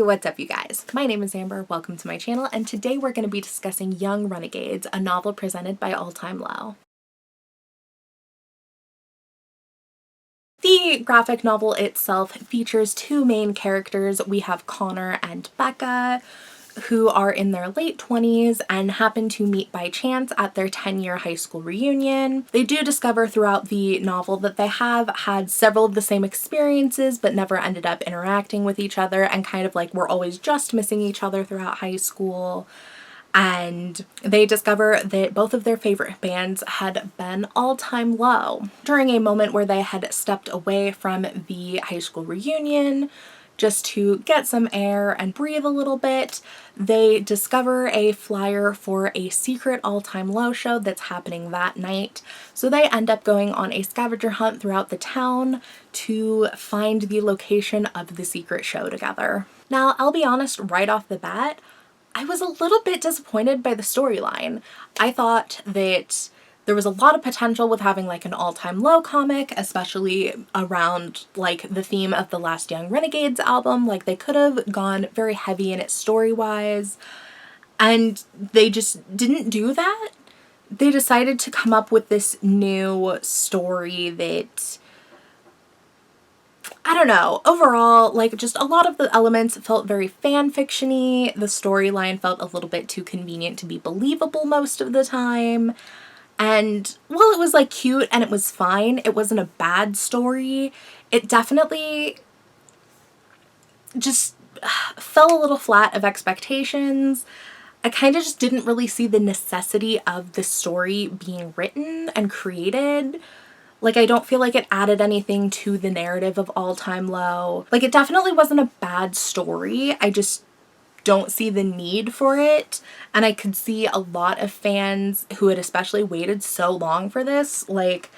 Hey, what's up you guys? My name is Amber, welcome to my channel, and today we're going to be discussing Young Renegades, a novel presented by All Time Low. The graphic novel itself features two main characters. We have Connor and Becca, who are in their late 20s and happen to meet by chance at their 10-year high school reunion. They do discover throughout the novel that they have had several of the same experiences but never ended up interacting with each other, and kind of like were always just missing each other throughout high school. And they discover that both of their favorite bands had been All Time Low. During a moment where they had stepped away from the high school reunion just to get some air and breathe a little bit, they discover a flyer for a secret All Time Low show that's happening that night. So they end up going on a scavenger hunt throughout the town to find the location of the secret show together. Now, I'll be honest, right off the bat, I was a little bit disappointed by the storyline. I thought that there was a lot of potential with having like an All Time Low comic, especially around like the theme of the last Young Renegades album. Like they could have gone very heavy in it story-wise, and they just didn't do that. They decided to come up with this new story that, I don't know, overall, like just a lot of the elements felt very fan-fiction-y. The storyline felt a little bit too convenient to be believable most of the time. And while it was like cute and it was fine, it wasn't a bad story. It definitely just fell a little flat of expectations. I kind of just didn't really see the necessity of the story being written and created. Like, I don't feel like it added anything to the narrative of All Time Low. Like, it definitely wasn't a bad story. I just don't see the need for it. And I could see a lot of fans who had especially waited so long for this. Like,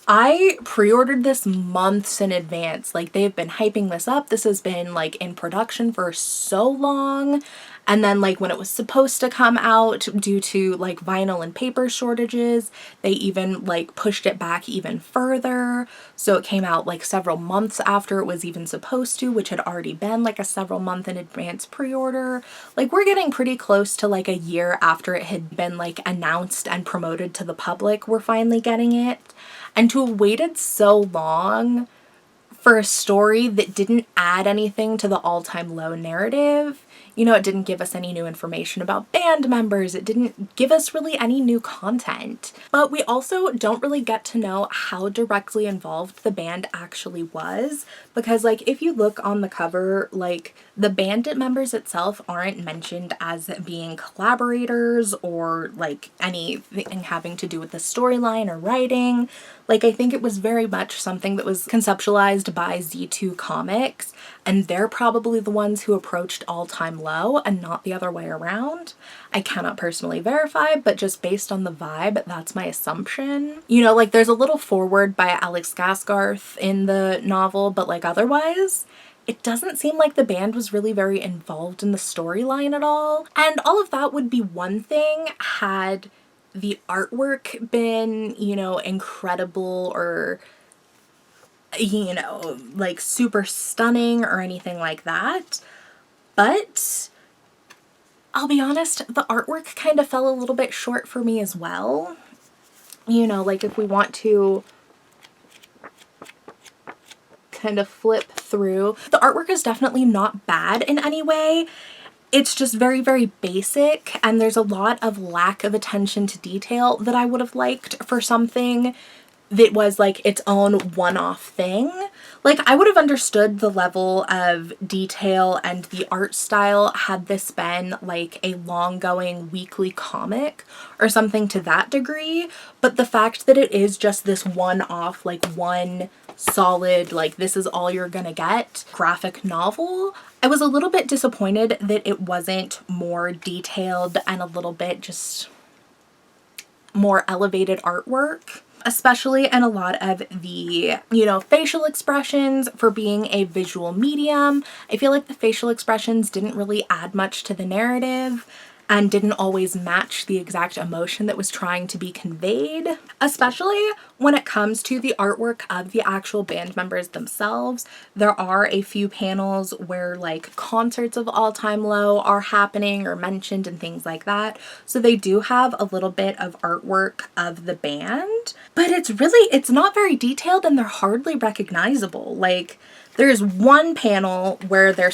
I pre-ordered this months in advance. Like, they've been hyping this up. This has been like in production for so long. And then like when it was supposed to come out, due to like vinyl and paper shortages, they even like pushed it back even further. So it came out like several months after it was even supposed to, which had already been like a several month in advance pre-order. Like we're getting pretty close to like a year after it had been like announced and promoted to the public. We're finally getting it. And to have waited so long for a story that didn't add anything to the All Time Low narrative. You know, it didn't give us any new information about band members. It didn't give us really any new content. But we also don't really get to know how directly involved the band actually was, because like if you look on the cover, like the band members itself aren't mentioned as being collaborators or like anything having to do with the storyline or writing. Like I think it was very much something that was conceptualized by Z2 Comics, and they're probably the ones who approached All Time Low and not the other way around. I cannot personally verify, but just based on the vibe, that's my assumption. You know, like there's a little foreword by Alex Gaskarth in the novel, but like otherwise, it doesn't seem like the band was really very involved in the storyline at all. And all of that would be one thing had the artwork been, you know, incredible or, you know, like super stunning or anything like that. But I'll be honest, the artwork kind of fell a little bit short for me as well. You know, like if we want to kind of flip through, the artwork is definitely not bad in any way. It's just very, very basic, and there's a lot of lack of attention to detail that I would have liked for something that was like its own one-off thing. Like I would have understood the level of detail and the art style had this been like a long-going weekly comic or something to that degree, but the fact that it is just this one-off, like one solid, like this is all you're gonna get graphic novel, I was a little bit disappointed that it wasn't more detailed and a little bit just more elevated artwork, especially in a lot of the, you know, facial expressions. For being a visual medium, I feel like the facial expressions didn't really add much to the narrative and didn't always match the exact emotion that was trying to be conveyed, especially When it comes to the artwork of the actual band members themselves, there are a few panels where like concerts of All Time Low are happening or mentioned and things like that. So they do have a little bit of artwork of the band, but it's not very detailed and they're hardly recognizable. Like there's one panel where they're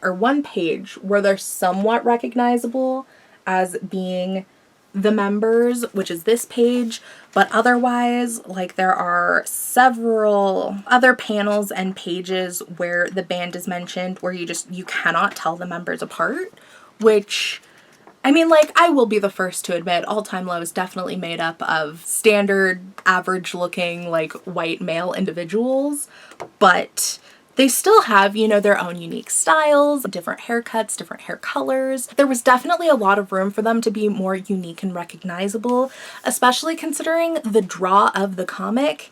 one page where they're somewhat recognizable as being the members, which is this page, but otherwise, like, there are several other panels and pages where the band is mentioned where you cannot tell the members apart, which, I mean, like, I will be the first to admit All Time Low is definitely made up of standard, average-looking, like, white male individuals, but they still have, you know, their own unique styles, different haircuts, different hair colors. There was definitely a lot of room for them to be more unique and recognizable, especially considering the draw of the comic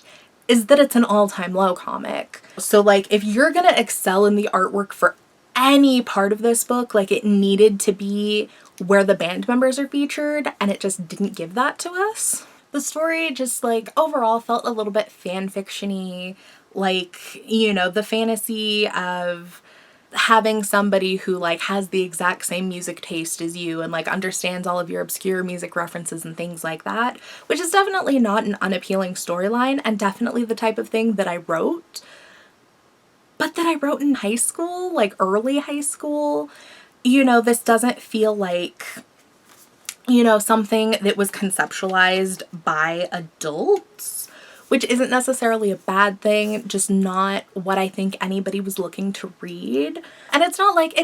is that it's an All Time Low comic. So, like, if you're gonna excel in the artwork for any part of this book, like, it needed to be where the band members are featured, and it just didn't give that to us. The story just, like, overall felt a little bit fan fiction-y. Like, you know, the fantasy of having somebody who like has the exact same music taste as you and like understands all of your obscure music references and things like that, which is definitely not an unappealing storyline and definitely the type of thing that I wrote, but that I wrote in high school, like early high school. You know, this doesn't feel like, you know, something that was conceptualized by adults, which isn't necessarily a bad thing, just not what I think anybody was looking to read. And it's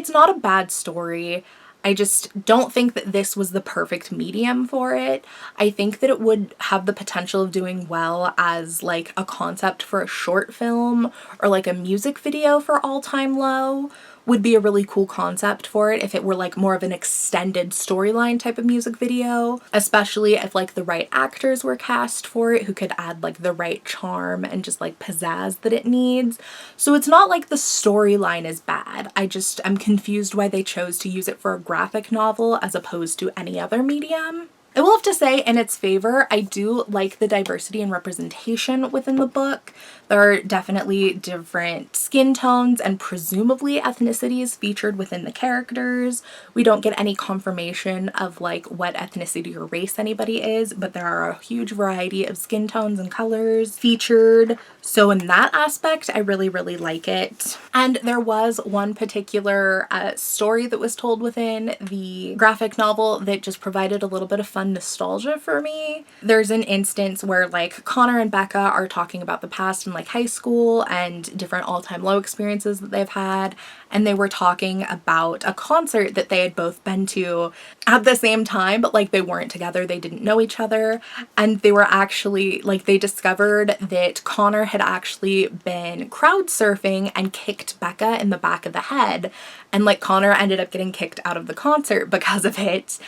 not a bad story. I just don't think that this was the perfect medium for it. I think that it would have the potential of doing well as like a concept for a short film or like a music video for All Time Low. Would be a really cool concept for it if it were like more of an extended storyline type of music video, especially if like the right actors were cast for it who could add like the right charm and just like pizzazz that it needs. So it's not like the storyline is bad. I'm confused why they chose to use it for a graphic novel as opposed to any other medium. I will have to say, in its favor, I do like the diversity and representation within the book. There are definitely different skin tones and presumably ethnicities featured within the characters. We don't get any confirmation of like what ethnicity or race anybody is, but there are a huge variety of skin tones and colors featured. So in that aspect, I really, really like it. And there was one particular story that was told within the graphic novel that just provided a little bit of fun nostalgia for me. There's an instance where like Connor and Becca are talking about the past in like high school and different All Time Low experiences that they've had, and they were talking about a concert that they had both been to at the same time, but like they weren't together, they didn't know each other, and they were actually like, they discovered that Connor had actually been crowd surfing and kicked Becca in the back of the head, and like Connor ended up getting kicked out of the concert because of it.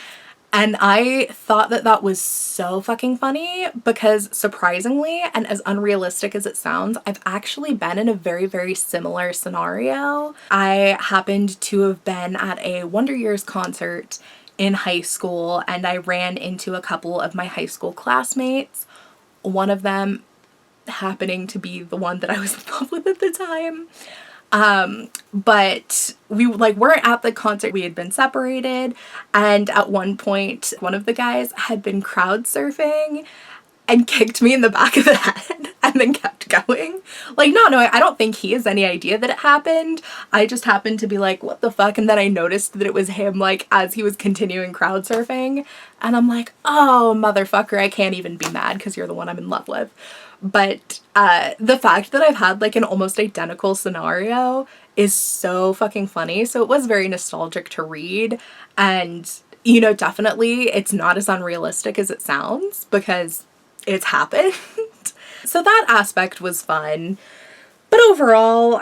And I thought that that was so fucking funny because surprisingly, and as unrealistic as it sounds, I've actually been in a very, very similar scenario. I happened to have been at a Wonder Years concert in high school and I ran into a couple of my high school classmates, one of them happening to be the one that I was in love with at the time. But we like weren't at the concert, we had been separated, and at one point one of the guys had been crowd surfing and kicked me in the back of the head and then kept going. Like, not knowing, I don't think he has any idea that it happened. I just happened to be like, what the fuck? And then I noticed that it was him, like, as he was continuing crowd surfing. And I'm like, oh, motherfucker, I can't even be mad because you're the one I'm in love with. But the fact that I've had like an almost identical scenario is so fucking funny. So it was very nostalgic to read. And, you know, definitely it's not as unrealistic as it sounds because it's happened. So that aspect was fun. But overall,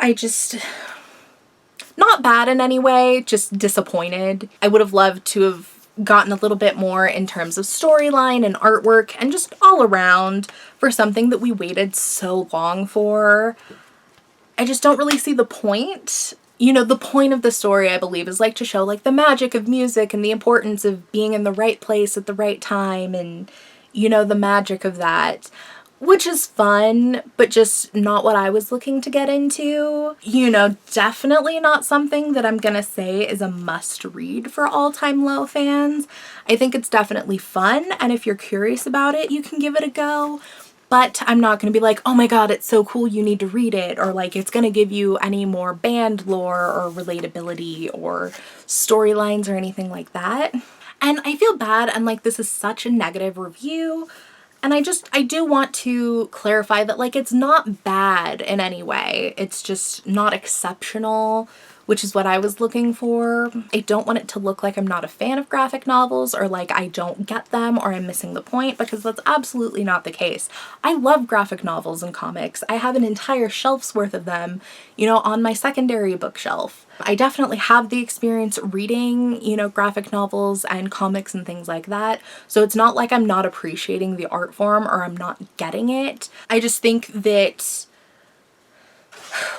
not bad in any way, just disappointed. I would have loved to have gotten a little bit more in terms of storyline and artwork and just all around for something that we waited so long for. I just don't really see the point. You know, the point of the story, I believe, is like to show like the magic of music and the importance of being in the right place at the right time and, you know, the magic of that. which is fun, but just not what I was looking to get into. You know, definitely not something that I'm gonna say is a must read for All Time Low fans. I think it's definitely fun, and if you're curious about it, you can give it a go. But I'm not going to be like, oh my god, it's so cool, you need to read it, or like it's going to give you any more band lore or relatability or storylines or anything like that. And I feel bad, and like this is such a negative review. And I do want to clarify that like it's not bad in any way. It's just not exceptional, which is what I was looking for. I don't want it to look like I'm not a fan of graphic novels or like I don't get them or I'm missing the point, because that's absolutely not the case. I love graphic novels and comics. I have an entire shelf's worth of them, you know, on my secondary bookshelf. I definitely have the experience reading, you know, graphic novels and comics and things like that. So it's not like I'm not appreciating the art form or I'm not getting it. I just think that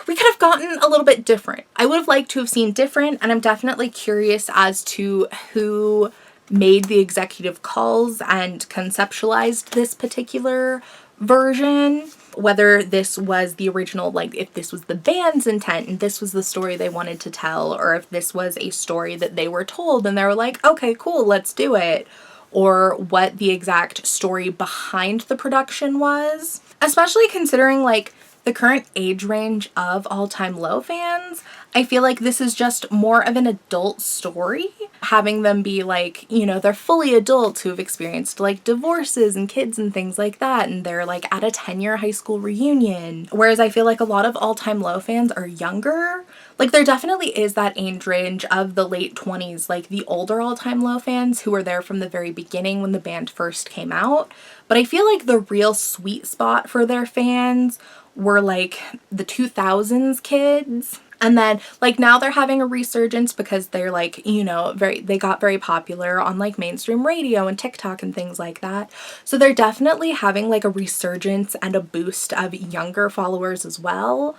we could have gotten a little bit different. I would have liked to have seen different, and I'm definitely curious as to who made the executive calls and conceptualized this particular version. Whether this was the original, like if this was the band's intent and this was the story they wanted to tell, or if this was a story that they were told and they were like, okay, cool, let's do it. Or what the exact story behind the production was. Especially considering like the current age range of All Time Low fans, I feel like this is just more of an adult story, having them be like, you know, they're fully adults who have experienced like divorces and kids and things like that, and they're like at a 10-year high school reunion. Whereas I feel like a lot of All Time Low fans are younger. Like there definitely is that age range of the late 20s, like the older All Time Low fans who were there from the very beginning when the band first came out. But I feel like the real sweet spot for their fans were like the 2000s kids. And then like now they're having a resurgence because they're like, you know, they got very popular on like mainstream radio and TikTok and things like that. So they're definitely having like a resurgence and a boost of younger followers as well.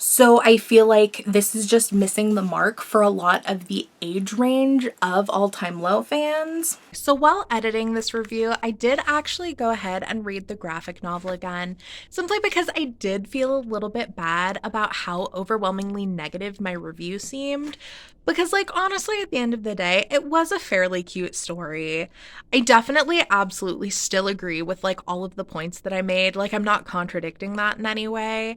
So I feel like this is just missing the mark for a lot of the age range of All Time Low fans. So while editing this review, I did actually go ahead and read the graphic novel again, simply because I did feel a little bit bad about how overwhelmingly negative my review seemed. Because like honestly, at the end of the day, it was a fairly cute story. I definitely absolutely still agree with like all of the points that I made. Like I'm not contradicting that in any way.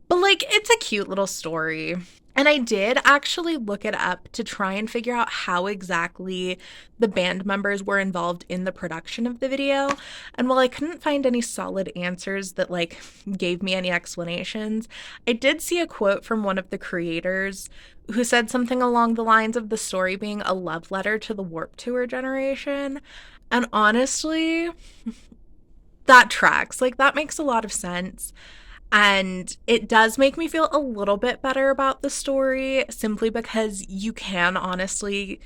But like, it's a cute little story. And I did actually look it up to try and figure out how exactly the band members were involved in the production of the video. And while I couldn't find any solid answers that like gave me any explanations, I did see a quote from one of the creators who said something along the lines of the story being a love letter to the Warped Tour generation. And honestly, that tracks. Like, that makes a lot of sense. And it does make me feel a little bit better about the story, simply because you can honestly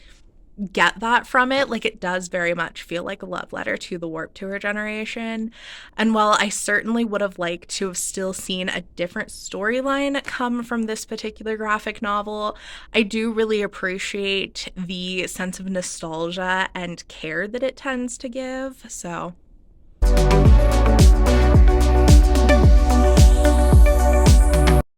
get that from it. Like, it does very much feel like a love letter to the Warped Tour generation. And while I certainly would have liked to have still seen a different storyline come from this particular graphic novel, I do really appreciate the sense of nostalgia and care that it tends to give. So